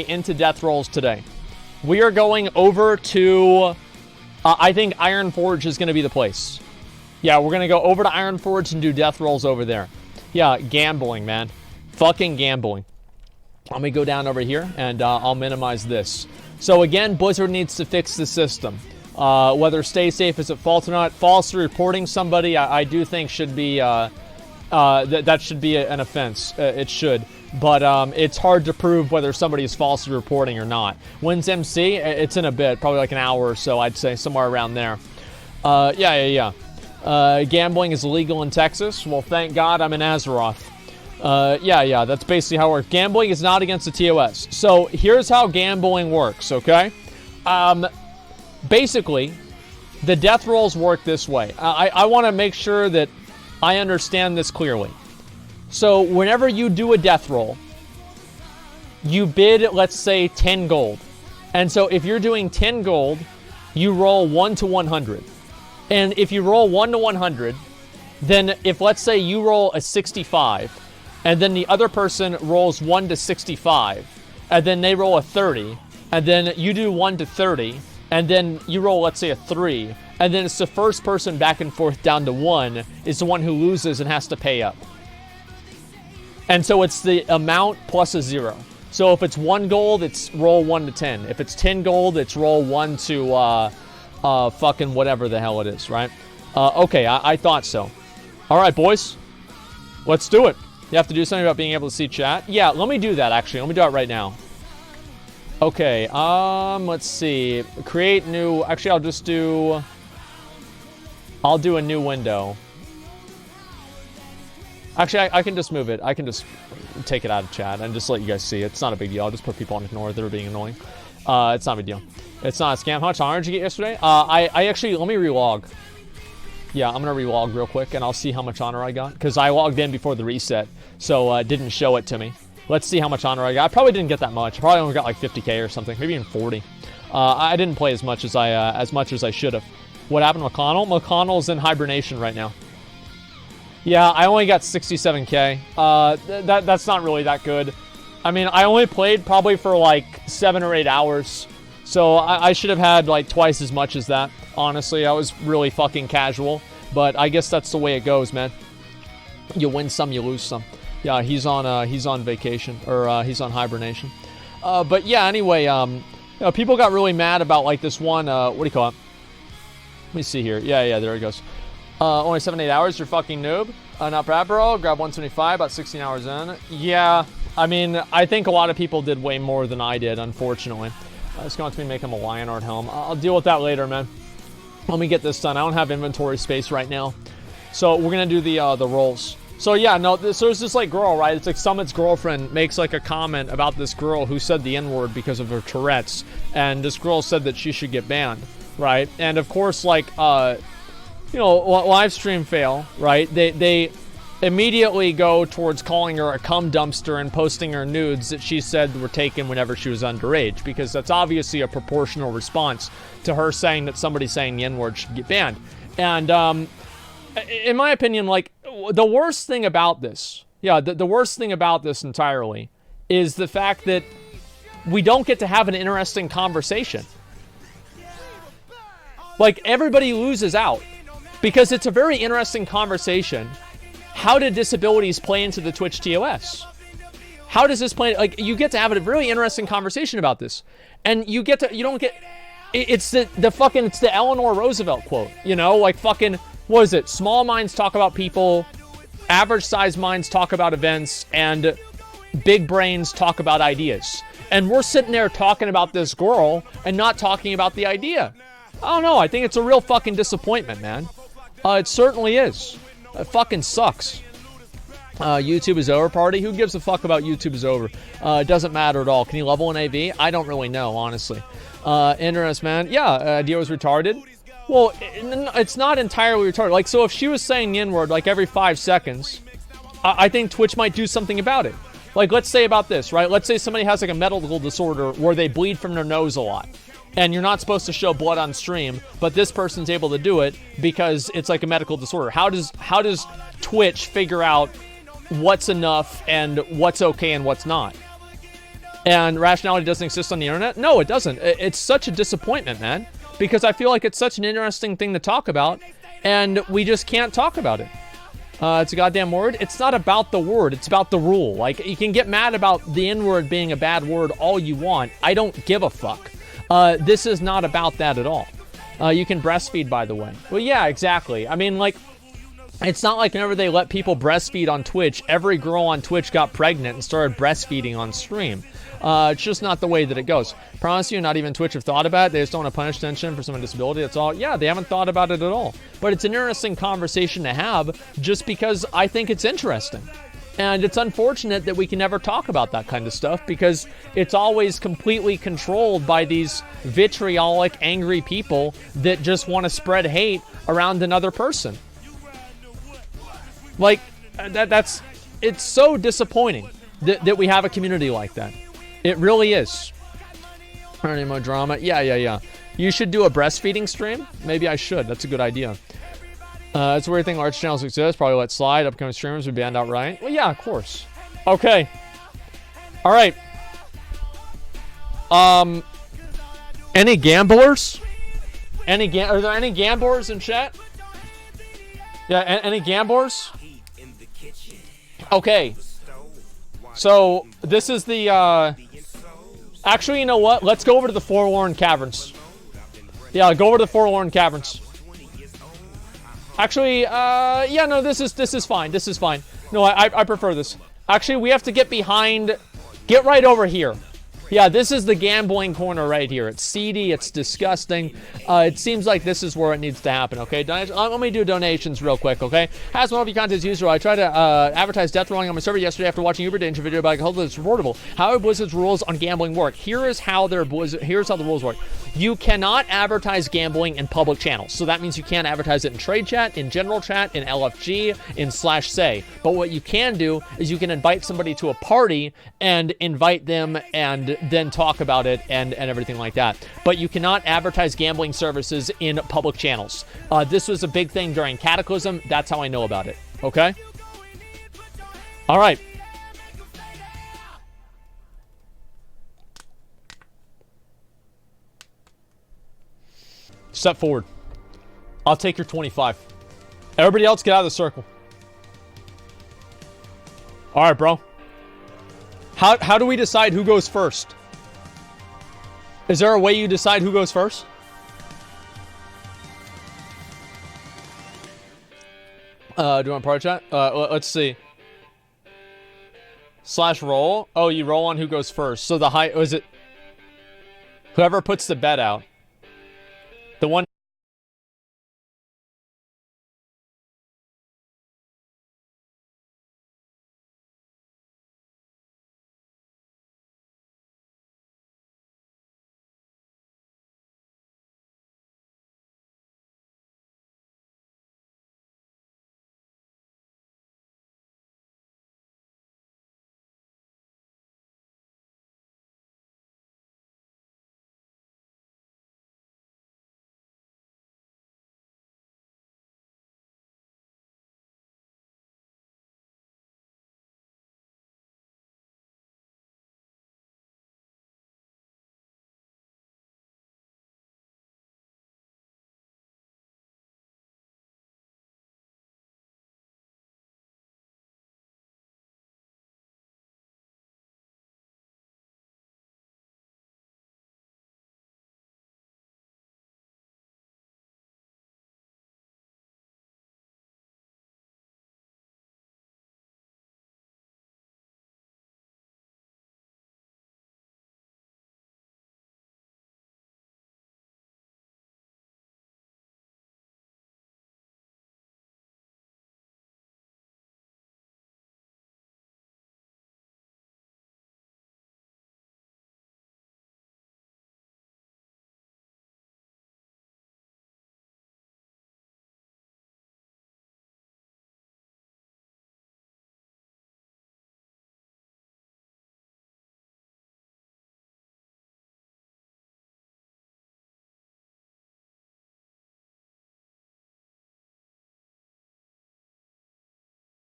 into death rolls today. We are going over to, I think Iron Forge is going to be the place. Yeah, we're going to go over to Iron Forge and do death rolls over there. Yeah, gambling, man. Fucking gambling. Let me go down over here, and I'll minimize this. So again, Blizzard needs to fix the system. Whether Stay Safe is at fault or not, falsely reporting somebody, I do think should be, that should be an offense. It should. But it's hard to prove whether somebody is falsely reporting or not. When's MC? It's in a bit, probably like an hour or so, I'd say, somewhere around there. Yeah. Gambling is illegal in Texas. Well, thank God I'm in Azeroth. Yeah, that's basically how it works. Gambling is not against the TOS. So here's how gambling works, okay? Basically, the death rolls work this way. I want to make sure that I understand this clearly. So whenever you do a death roll, you bid, let's say, 10 gold. And so if you're doing 10 gold, you roll 1 to 100. And if you roll 1 to 100, then if, let's say, you roll a 65, and then the other person rolls 1 to 65, and then they roll a 30, and then you do 1 to 30, and then you roll, let's say, a 3, and then it's the first person back and forth down to 1 is the one who loses and has to pay up. And so it's the amount plus a 0. So if it's 1 gold, it's roll 1 to 10. If it's 10 gold, it's roll 1 to fucking whatever the hell it is, right? Okay, I thought so. All right, boys. Let's do it. You have to do something about being able to see chat. Yeah, let me do that, actually. Let me do it right now. Okay, let's see. Create new... Actually, I'll do a new window. Actually, I can just move it. I can just take it out of chat and just let you guys see it. It's not a big deal. I'll just put people on ignore that are being annoying. It's not a big deal. It's not a scam. How much honor did you get yesterday? I actually... Let me relog. Yeah, I'm going to relog real quick, and I'll see how much honor I got. Because I logged in before the reset, so it didn't show it to me. Let's see how much honor I got. I probably didn't get that much. I probably only got like 50k or something. Maybe even 40. I didn't play as much as I should have. What happened to McConnell? McConnell's in hibernation right now. Yeah, I only got 67k. That's not really that good. I mean, I only played probably for like 7 or 8 hours. So I should have had like twice as much as that. Honestly, I was really fucking casual. But I guess that's the way it goes, man. You win some, you lose some. Yeah, he's on vacation, or he's on hibernation. But yeah, anyway, you know, people got really mad about like this one, what do you call it? Let me see here. Yeah, there it goes. Only 7 to 8 hours, you're fucking noob. Not bad, bro. Grab 175, about 16 hours in. Yeah, I mean, I think a lot of people did way more than I did, unfortunately. It's going to me make him a lion art helm. I'll deal with that later, man. Let me get this done. I don't have inventory space right now. So we're going to do the rolls. So yeah, no, so there's this like girl, right? It's like Summit's girlfriend makes like a comment about this girl who said the N-word because of her Tourette's. And this girl said that she should get banned, right? And of course, like, you know, live stream fail, right? They immediately go towards calling her a cum dumpster and posting her nudes that she said were taken whenever she was underage, because that's obviously a proportional response to her saying that somebody saying the N-word should get banned. And in my opinion, like, the worst thing about this, the worst thing about this entirely is the fact that we don't get to have an interesting conversation. Like, everybody loses out because it's a very interesting conversation. How did disabilities play into the Twitch TOS? How does this play? Like, you get to have a really interesting conversation about this, and you don't get. It's it's the Eleanor Roosevelt quote, you know, like fucking. What is it? Small minds talk about people, average sized minds talk about events, and big brains talk about ideas. And we're sitting there talking about this girl and not talking about the idea. I don't know. I think it's a real fucking disappointment, man. It certainly is. It fucking sucks. YouTube is over party. Who gives a fuck about YouTube is over? It doesn't matter at all. Can you level an AV? I don't really know, honestly. Interest, man. Yeah, idea was retarded. Well, it's not entirely retarded. Like, so if she was saying the N-word like every 5 seconds, I think Twitch might do something about it. Like, let's say about this, right? Let's say somebody has like a medical disorder where they bleed from their nose a lot. And you're not supposed to show blood on stream, but this person's able to do it because it's like a medical disorder. How does Twitch figure out what's enough and what's okay and what's not? and rationality doesn't exist on the internet? No, it doesn't. It's such a disappointment, man, because I feel like it's such an interesting thing to talk about, and we just can't talk about it. It's a goddamn word. It's not about the word. It's about the rule. Like, you can get mad about the N-word being a bad word all you want. I don't give a fuck. This is not about that at all. You can breastfeed, by the way. Well, yeah, exactly. I mean, like, it's not like whenever they let people breastfeed on Twitch, every girl on Twitch got pregnant and started breastfeeding on stream. It's just not the way that it goes. Promise you, not even Twitch have thought about it. They just don't want to punish attention for someone with disability. That's all. Yeah, they haven't thought about it at all. But it's an interesting conversation to have just because I think it's interesting. And it's unfortunate that we can never talk about that kind of stuff because it's always completely controlled by these vitriolic, angry people that just want to spread hate around another person. Like, it's so disappointing that we have a community like that. It really is. Any more drama? Yeah. You should do a breastfeeding stream? Maybe I should. That's a good idea. It's a weird thing. Large channels exist. Probably let slide. Upcoming streamers would be banned outright. Well, yeah, of course. Okay. All right. Any gamblers? Are there any gamblers in chat? Yeah, any gamblers? Okay. So, this is the, actually, you know what? Let's go over to the Forlorn Caverns. Yeah, go over to the Forlorn Caverns. Actually, yeah, no, this is fine. This is fine. No, I prefer this. Actually, we have to get behind... Get right over here. Yeah, this is the gambling corner right here. It's seedy. It's disgusting. It seems like this is where it needs to happen, okay? Let me do donations real quick, okay? As one of your content user, I tried to advertise death rolling on my server yesterday after watching Uber Danger video about how it's reportable. How are Blizzard's rules on gambling work? Here's how the rules work. You cannot advertise gambling in public channels. So that means you can't advertise it in trade chat, in general chat, in LFG, in /say. But what you can do is you can invite somebody to a party and invite them and then talk about it and everything like that. But you cannot advertise gambling services in public channels. This was a big thing during Cataclysm. That's how I know about it. Okay? All right. Step forward. I'll take your 25. Everybody else get out of the circle. All right, bro. How do we decide who goes first? Is there a way you decide who goes first? Do you want party chat? Let's see. /roll. Oh, you roll on who goes first. So the high... Was it... Whoever puts the bet out. The one...